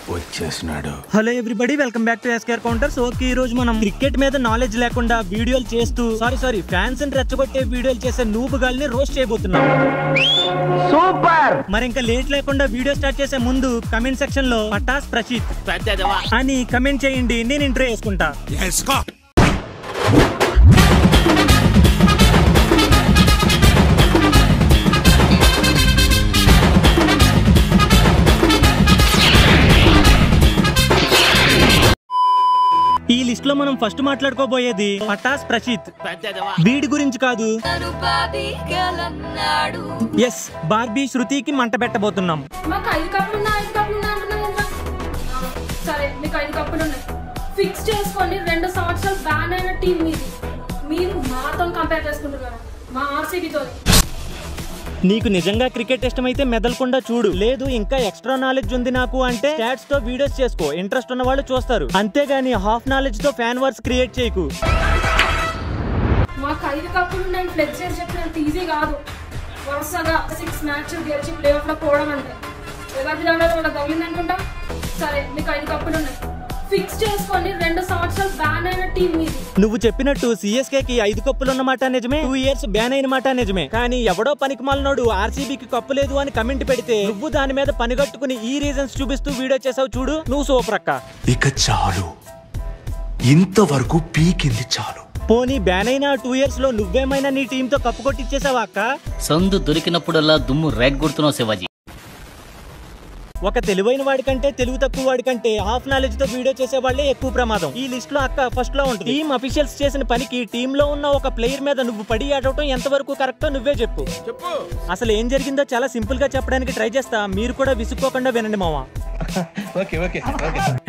వచ్చేస్తున్నాడు. Hello everybody, welcome back to SKR counters. Okay, ఈ రోజు మనం క్రికెట్ మీద నాలెడ్జ్ లేకుండా వీడియోలు చేస్తూ ఫ్యాన్స్ ని రెచ్చగొట్టే వీడియోలు చేసే నూబ్ గాల్ని రోస్ట్ చేయబోతున్నాం. సూపర్. మరి ఇంకా లేట్ లేకుండా వీడియో స్టార్ట్ చేసే ముందు కమెంట్ సెక్షన్ లో పటాస్ ప్రశీత్ అని కమెంట్ చేయండి, నేను ఇంట్రో చేసుకుంటా. ఈ లిస్ట్ లో మనం ఫస్ట్ మాట్లాడుకోబోయేది పటాస్ ప్రశీత్. వీడి గురించి కాదు, ఎస్, బార్బీ శృతికి మంట పెట్టబోతున్నాం. ఫిక్స్ చేసుకోండి, 2 సంవత్సరాలు బ్యాన్ అయిన టీం మీది. మీరు మాతో కంపేర్ చేసుకుంటున్నారు, మా ఆర్సీబీతో. నీకు నిజంగా క్రికెట్ ఇష్టమైతే మెదలకుండా చూడు, లేదు ఇంకా ఎక్స్ట్రా నాలెడ్జ్ ఉంది నాకు అంటే స్టాట్స్ తో వీడియోస్ చేసుకో, ఇంట్రెస్ట్ ఉన్న వాళ్ళు చూస్తారు. అంతేగాని హాఫ్ నాలెడ్జ్ తో ఫ్యాన్ వార్స్ క్రియేట్ చేయకు. మాకు 5 కప్పులు నేను ఫ్లెక్స్ చేసి చెప్పినంత ఈజీ కాదు. వరుసగా 6 మ్యాచ్లు గెలిచి ప్లే ఆఫ్ లో పోవడం అంటే ఎవరి దాంట్లో తగిలింది అనుకుంటా. సరే, మీకు 5 కప్పులు ఉన్నాయి, ఫిక్స్ చేసుకోండి, 2 సంవత్సరాలు బ్యాన్ అయిన టీం మీది. నువ్వు చెప్పినట్టు సిఎస్కే కి 5 కప్పులు ఉన్నమాట నిజమే, 2 years బ్యాన్ అయిన మాట నిజమే. కానీ ఎవడో పనికిమాలినోడు ఆర్సీబీకి కప్పు లేదు అని కమెంట్ పెడితే నువ్వు దాని మీద పనిగట్టుకుని ఈ రీజన్స్ చూపిస్తూ వీడియో చేసావు చూడు, నువ్వు సూపర్ అక్క. ఇక చాలు, ఇంతవరకు పీకింది చాలు. పోనీ బ్యాన్ అయిన 2 years లో నువ్వేమైనా నీ టీంతో కప్పు కొట్టించేసావా అక్క? సందు దొరికినప్పుడల్లా దుమ్ము రేగ్గొడుతున్నావు శివాజీ. ఒక తెలివైన వాడికంటే తెలివి తక్కువ వాడికంటే హాఫ్ నాలెడ్జ్ తో వీడియో చేసే వాళ్ళే ఎక్కువ ప్రమాదం. ఈ లిస్ట్ లో అక్క ఫస్ట్ లో ఉంటుంది. టీమ్ అఫీషియల్స్ చేసిన పనికి టీమ్ లో ఉన్న ఒక ప్లేయర్ మీద నువ్వు పడి ఆడటం ఎంతవరకు కరెక్టో నువ్వే చెప్పు. అసలు ఏం జరిగిందో చాలా సింపుల్ గా చెప్పడానికి ట్రై చేస్తా, మీరు కూడా విసుక్కోకుండా వినండి మావా.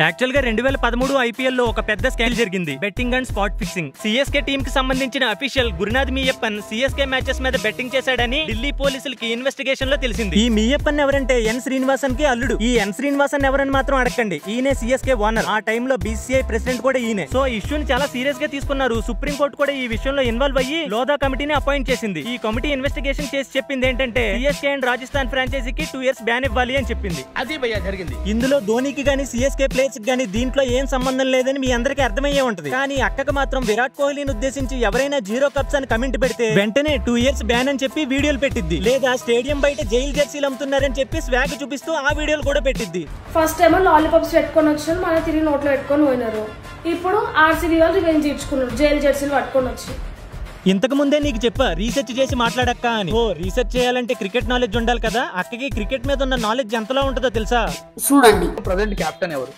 యాక్చువల్ గా 2013 ఐపీఎల్ లో ఒక పెద్ద స్కామ్ జరిగింది, betting and spot fixing. CSK team కి సంబంధించిన అఫీషియల్ గురునాథ్ మీయప్పన్ సిఎస్కే మ్యాచెస్ మీద బెట్టింగ్ చేశాడని ఢిల్లీ పోలీసులకి ఇన్వెస్టిగేషన్ లో తెలిసింది. ఈ మీయప్పన్ ఎవరంటే ఎన్ శ్రీనివాసన్ కి అల్లుడు. ఈ ఎన్ శ్రీనివాసన్ ఎవరని మాత్రం అడగండి, ఈయనే సిఎస్కే ఓనర్, ఆ టైంలో బీసీఐ ప్రెసిడెంట్ కూడా ఈయనే. సో ఇష్యూని చాలా సీరియస్ గా తీసుకున్నారు. సుప్రీం కోర్టు కూడా ఈ విషయంలో ఇన్వాల్వ్ అయ్యి లోధా కమిటీని అపాయింట్ చేసింది. ఈ కమిటీ ఇన్వెస్టిగేషన్ చేసి చెప్పింది ఏంటంటే సిఎస్కే అండ్ రాజస్థాన్ ఫ్రాంచైజీకి 2 years బ్యాన్ ఇవ్వాలి అని చెప్పింది. అది భయ్యా జరిగింది. ఇందులో ధోనికి గానీ సిఎస్కే ప్లేయర్స్ గానీ దీంట్లో ఏం సంబంధం లేదని మీ అందరికీ అర్థమయ్యే ఉంటది. కానీ అక్కకు మాత్రం విరాట్ కోహ్లీని ఉద్దేశించి ఎవరైనా 0 cups అని కమెంట్ పెడితే వెంటనే 2 years బ్యాన్ అని చెప్పి వీడియోలు పెట్టిద్ది, లేదా స్టేడియం బయట జైలు జెర్సీలు అమ్ముతున్నారని చెప్పి స్వాగ్ చూపిస్తూ ఆ వీడియోలు కూడా పెట్టిద్ది. ఫస్ట్ టైం లాలీపాప్స్ పెట్టుకొని వచ్చారు, మళ్ళీ తిరిగి నోట్లో పెట్టుకొని పోయినారు. ఇప్పుడు ఆర్సీబీ వాళ్ళు రివెంజ్ తీర్చుకున్నారు, జైలు జెర్సీలు పట్టుకొని వచ్చి. ఇంతకు ముందే నీకు చెప్పా రీసెర్చ్ చేసి మాట్లాడక్క అని. ఓ, రీసెర్చ్ చేయాలంటే క్రికెట్ నాలెడ్జ్ ఉండాలి కదా. అక్కకి క్రికెట్ మీద ఉన్న నాలెడ్జ్ ఎంతలా ఉంటుందో తెలుసా? చూడండి, ప్రెజెంట్ కెప్టెన్ ఎవరు?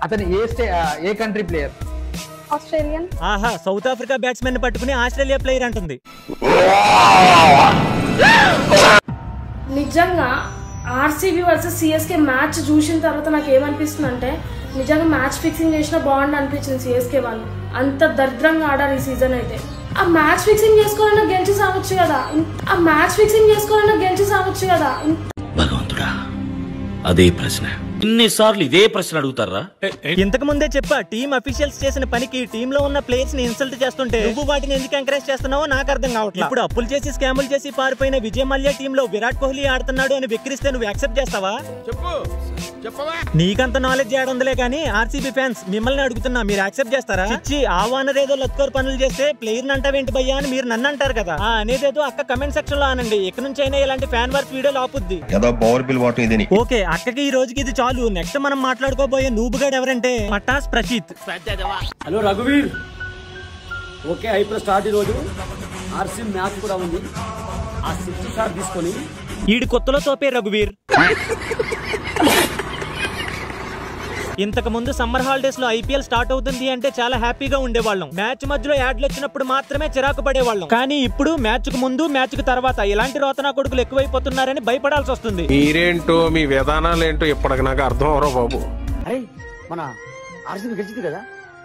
అతను ఏ కంట్రీ ప్లేయర్? ఆస్ట్రేలియన్. ఆహా, సౌత్ ఆఫ్రికా బ్యాట్స్మెన్ పట్టుకుని ఆస్ట్రేలియా ప్లేయర్ అంటుంది. నిజంగా ఆర్సీబీ వర్సెస్ సిఎస్కే మ్యాచ్ చూసిన తర్వాత నాకు ఏమనిపిస్తుంది అంటే నిజంగా మ్యాచ్ ఫిక్సింగ్ చేసినా బాగుండి అనిపించింది. సిఎస్కే వాళ్ళు అంత దరిద్రంగా ఆడారు ఈ సీజన్ అయితే. ఆ మ్యాచ్ ఫిక్సింగ్ చేసుకోవాలన్నా గెలిచి సాగొచ్చు కదా. భగవంతుడా, అదే ప్రశ్న ఇన్నిసార్లు ఇదే ప్రశ్న అడుగుతారా? ఇంతకు ముందే చెప్పా, టీమ్ అఫీషియల్స్ చేసిన పనికి టీమ్ లో ఉన్న ప్లేయర్స్ ని ఇన్సల్ట్ చేస్తుంటే నువ్వు వాటిని ఎందుకు ఎంకరేజ్ చేస్తున్నావో నాకు అర్థం కావట్లేదు. ఇప్పుడు అప్పులు చేసి స్కాములు చేసి పారిపోయిన విజయ్ మల్య టీమ్ లో విరాట్ కోహ్లీ ఆడుతున్నాడు అని వెక్కిరిస్తే నువ్వు యాక్సెప్ట్ చేస్తావా? నీకంత నాలెడ్జ్ ఏడుందిలే కానీ ఆర్సీబీ ఫ్యాన్స్ మిమ్మల్ని అడుగుతున్నా, మీరు యాక్సెప్ట్ చేస్తారా? ఇచ్చి ఆ వానర్ ఏదో లత్కోర్ పనులు చేస్తే ప్లేయర్ అంటావేంటి భయ్యా అని మీరు నన్ను అంటారు కదా. అనేదేదో అక్క కమెంట్ సెక్షన్ లో అనండి, ఇక్కడ నుంచి అయినా ఇలాంటి ఫ్యాన్ వర్క్ వీడియోలు ఆపుద్ది. ఓకే, అక్కకి ఈ రోజుకి ఇది చాలు. నెక్స్ట్ మనం మాట్లాడుకోబోయే నూబుగాడు ఎవరంటే పటాస్ ప్రశీత్. హలో రఘువీర్, ఓకే ఇప్పుడు స్టార్ట్. ఈ రోజు ఆర్సీ మ్యాచ్ కూడా ఉంది, ఆ 6 షాట్ తీసుకొని ఈడి కొత్తలో తోపే రఘువీర్. ఇంతకు ముందు సమ్మర్ హాలిడేస్ లో ఐపీఎల్ స్టార్ట్ అవుతుంది అంటే చాలా హ్యాపీగా ఉండేవాళ్ళం. మ్యాచ్ మధ్యలో యాడ్లు వచ్చినప్పుడు మాత్రమే చిరాకు పడేవాళ్ళం. కానీ ఇప్పుడు మ్యాచ్ కు ముందు మ్యాచ్ కు తర్వాత ఇలాంటి రోతనా కొడుకులు ఎక్కువైపోతున్నారని భయపడాల్సి వస్తుంది. మీరేంటో మీ విధానాలు ఏంటో ఇప్పటికి నాకు అర్థం అవరో బాబు. అరే, మన ఆర్సీబీ గెలిచింది కదా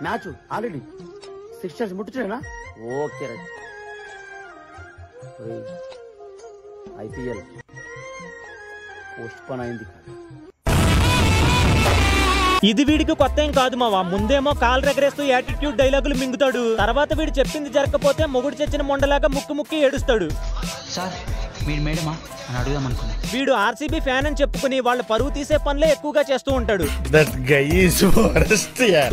మ్యాచ్, ఆల్రెడీ 6 షాట్స్ ముట్టుచున్నా. Okay right, IPL postpone అయింది. ఇది వీడికి కొత్త ఏం కాదు మావా. ముందేమో కాల్ రెగరేస్తూ యాటిట్యూడ్ డైలాగులు మింగుతాడు, తర్వాత వీడు చెప్పింది జరగకపోతే మొగుడు చచ్చిన మొండలాగా ముక్కు ముక్కి ఏడుస్తాడు. సార్ మేడమా అని అడుగుదాం అనుకున్నా. వీడు ఆర్సీబీ ఫ్యాన్ అని చెప్పుకుని వాళ్ళ పరువు తీసే పనులే ఎక్కువగా చేస్తూ ఉంటాడు.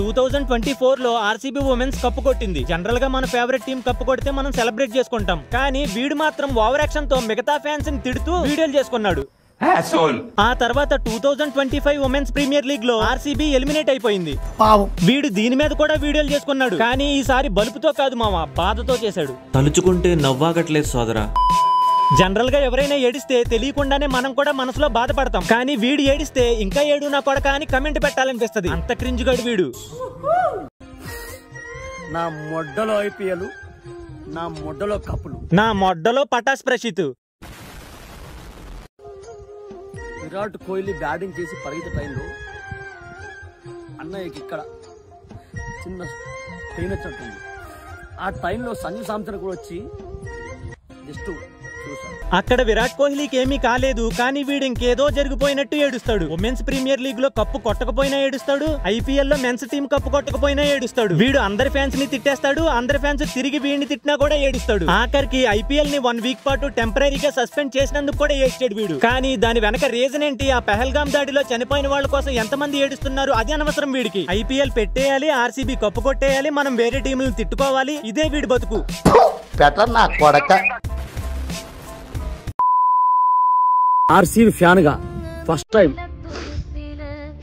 2024 లో ఆర్సీబీ ఉమెన్స్ కప్పు కొట్టింది. జనరల్ గా మన ఫేవరెట్ టీం కప్పు కొడితే మనం సెలబ్రేట్ చేసుకుంటాం. కానీ వీడు మాత్రం ఓవర్ యాక్షన్ తో మిగతా ఫ్యాన్స్ ని తిడుతూ వీడియోలు చేసుకున్నాడు. ఆ తర్వాత 2025 ఉమెన్స్ ప్రీమియర్ లీగ్ లో ఆర్సీబీ ఎలిమినేట్ అయిపోయింది. వీడు దీని మీద కూడా వీడియోలు చేసుకున్నాడు. కానీ ఈసారి బలుపుతో కాదు మామ, బాధతో చేశాడు. తలుచుకుంటే నవ్వాగట్లేదు సోదరా. జనరల్ గా ఎవరైనా ఏడిస్తే తెలియకుండానే మనం కూడా మనసులో బాధపడతాం. కానీ వీడు ఏడిస్తే ఇంకా ఏడు నా కొడక అని కమెంట్ పెట్టాలనిపిస్తది. అంత క్రింజ్ గడు వీడు. నా మొడ్డలో ఐపీఎల్, నా మొడ్డలో కప్పులు, నా మొడ్డలో పటాస్ ప్రశిత్. విరాట్ కోహ్లీ బ్యాటింగ్ చేసి పరిగెత్తే టైంలో అన్నయ్యకి ఇక్కడ చిన్న పెయిన్ వచ్చినట్టుంది. ఆ టైంలో సంజు సామ్సన్ కూడా వచ్చి జస్ట్ అక్కడ విరాట్ కోహ్లీకి ఏమీ కాలేదు. కానీ వీడు ఇంకేదో జరిగిపోయినట్టు ఏడుస్తాడు. ఉమెన్స్ ప్రీమియర్ లీగ్ లో కప్పు కొట్టకపోయినా ఏడుస్తాడు. ఐపీఎల్ లో మెన్స్ టీం కప్పు కొట్టకపోయినా ఏడుస్తాడు. వీడు అందరి ఫ్యాన్స్ ని తిట్టేస్తాడు. అందరి ఫ్యాన్స్ తిరిగి వీడిని తిట్టినా కూడా ఏడుస్తాడు. ఆఖరికి ఐపీఎల్ ని 1 వీక్ పాటు టెంపరీగా సస్పెండ్ చేసినందుకు కూడా ఏడ్చాడు వీడు. కానీ దాని వెనక రీజన్ ఏంటి? ఆ పెహల్గాం దాడిలో చనిపోయిన వాళ్ళ కోసం ఎంతమంది ఏడుస్తున్నారు అది అనవసరం వీడికి. ఐపీఎల్ పెట్టేయాలి, ఆర్సీబీ కప్పు కొట్టేయాలి, మనం వేరే టీంలను తిట్టుకోవాలి. ఇదే వీడి బతుకు. ఆర్సీబీ ఫ్యాన్ గా ఫస్ట్ టైం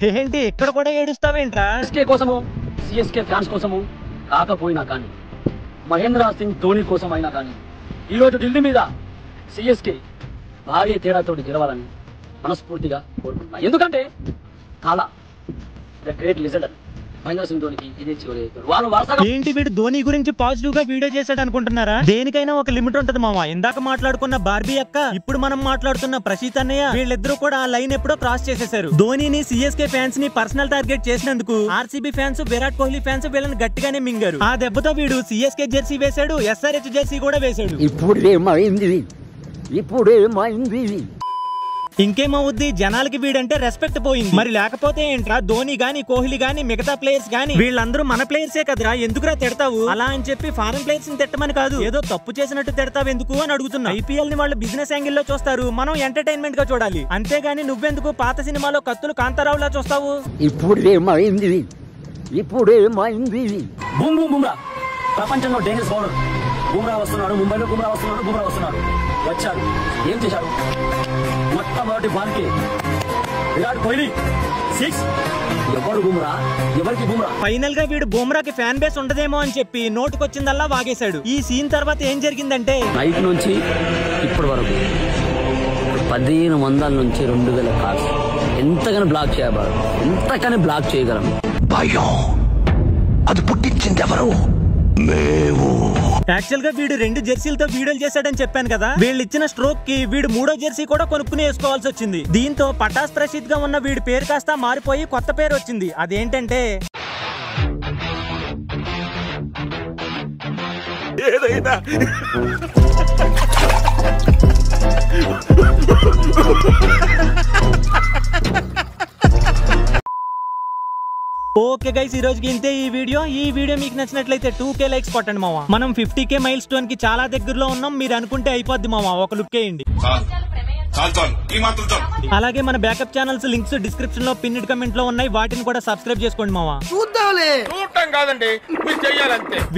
ఏంటి ఇక్కడ కూడా ఏడుస్తావేంట్రా? సిఎస్కే కోసము, సిఎస్కే ఫ్యాన్స్ కోసము కాకపోయినా కానీ, మహేంద్ర సింగ్ ధోని కోసం అయినా కానీ ఈరోజు ఢిల్లీ మీద సిఎస్కే భారీ తేడాతోటి గెలవాలని మనస్ఫూర్తిగా కోరుకుంటున్నా. ఎందుకంటే చాలా గ్రేట్ లిజెండ్ మహేంద్ర సింగ్ ధోనికి ఇదే చివరి. ఏంటి వీడు ధోని గురించి పాజిటివ్ గా వీడియో చేశాడు అనుకుంటున్నారా? దేనికైనా ఒక లిమిట్ ఉంటది మామ. ఇందాక మాట్లాడుకున్న బార్బీ అక్క, ఇప్పుడు మనం మాట్లాడుతున్న ప్రశీత్ అన్నయ్య, వీళ్ళిద్దరూ కూడా ఆ లైన్ ఎప్పుడో క్రాస్ చేసేశారు. ధోనిని, సిఎస్కే ఫ్యాన్స్ ని పర్సనల్ టార్గెట్ చేసినందుకు RCB fans, Virat Kohli fans వీళ్ళని గట్టిగానే మింగారు. ఆ దెబ్బతో వీడు సిఎస్కే జెర్సీ వేశాడు, ఎస్ఆర్హెచ్ జెర్సీ కూడా వేశాడు. ఇంకేమవుద్ది, జనాలకి వీడంటే రెస్పెక్ట్ పోయింది. మరి లేకపోతే ఏంట్రా? ధోని గాని, కోహ్లీ గాని, మిగతా ప్లేయర్స్ గాని వీళ్ళందరూ మన ప్లేయర్సే కదరా, ఎందుకురా తిడతావు? అలా అని చెప్పి ఫారెన్ ప్లేయర్స్ ని తిట్టమని కాదు, ఏదో తప్పు చేసినట్టు తిడతావు ఎందుకు అని అడుగుతున్నా. ఐపీఎల్ ని వాళ్ళు బిజినెస్ యాంగిల్ లో చూస్తారు, మనం ఎంటర్టైన్మెంట్ గా చూడాలి. అంతేగాని నువ్వెందుకు పాత సినిమాలో కత్తులు కాంతారావులా చూస్తావు? ప్రపంచంలో డేంజరస్ బౌలర్ బుమ్రా వస్తున్నాడు, ముంబైలో బుమ్రా వస్తున్నాడు. వచ్చాడు, ఏం చేశాడు? మొట్టమొదటి బాల్ కి విరాట్ కోహ్లీ 6. ఎవరు బుమ్రా, ఎవరికి బుమ్రా? ఫైనల్ గా వీడు బుమ్రాకి ఫ్యాన్ బేస్ ఉండదేమో అని చెప్పి నోటుకొచ్చిందల్లా వాగేశాడు. ఈ సీన్ తర్వాత ఏం జరిగిందంటే, నైట్ నుంచి ఇప్పటి వరకు 1500 నుంచి 2000 కార్స్ ఎంతగానో బ్లాక్ చేయబడు, ఎంతగానో బ్లాక్ చేయగలం. భయం అది పుట్టించింది ఎవరు? యాక్చువల్ గా వీడు 2 జెర్సీలతో వీడియోలు చేశాడని చెప్పాను కదా. వీళ్ళు ఇచ్చిన స్ట్రోక్ కి వీడు 3వ జెర్సీ కూడా కొనుక్కుని వేసుకోవాల్సి వచ్చింది. దీంతో పటాస్ ప్రసిద్ధ్ గా ఉన్న వీడి పేరు కాస్త మారిపోయి కొత్త పేరు వచ్చింది. అదేంటంటే ఏదైనా ఓకే గైస్, ఈ రోజుకి ఇంతే ఈ వీడియో మీకు నచ్చినట్లయితే 2K లైక్స్ కొట్టండి మామ. మనం 50K మైల్ స్టోన్ కి చాలా దగ్గరలో ఉన్నాం. మీరు అనుకుంటే అయిపోద్ది మామ, ఒక లుక్ వేయండి. అలాగే మన బ్యాకప్ ఛానల్స్ లింక్స్ డిస్క్రిప్షన్ లో పిన్నిడ్ కమెంట్ లో ఉన్నాయి, వాటిని కూడా సబ్స్క్రైబ్ చేసుకోండి మామ.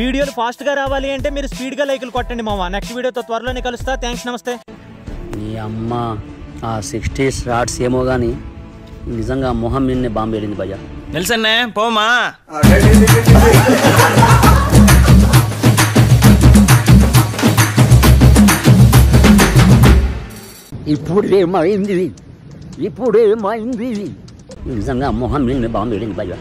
వీడియోలు ఫాస్ట్ గా రావాలి అంటే మీరు స్పీడ్ గా లైకులు కొట్టండి మామ. నెక్స్ట్ వీడియోతో త్వరలోనే కలుస్తా. థ్యాంక్స్, నమస్తే. నీ అమ్మ ఆ 60 షాట్స్ ఏమో గానీ నిజంగా మొహం నిన్నే బాంబు వెళ్ళింది భయ్యా. నిల్సన్నే పోమా. ఇప్పుడేమైంది నిజంగా మొహం నిన్నే బాంబు వెళ్ళింది భయ్యా.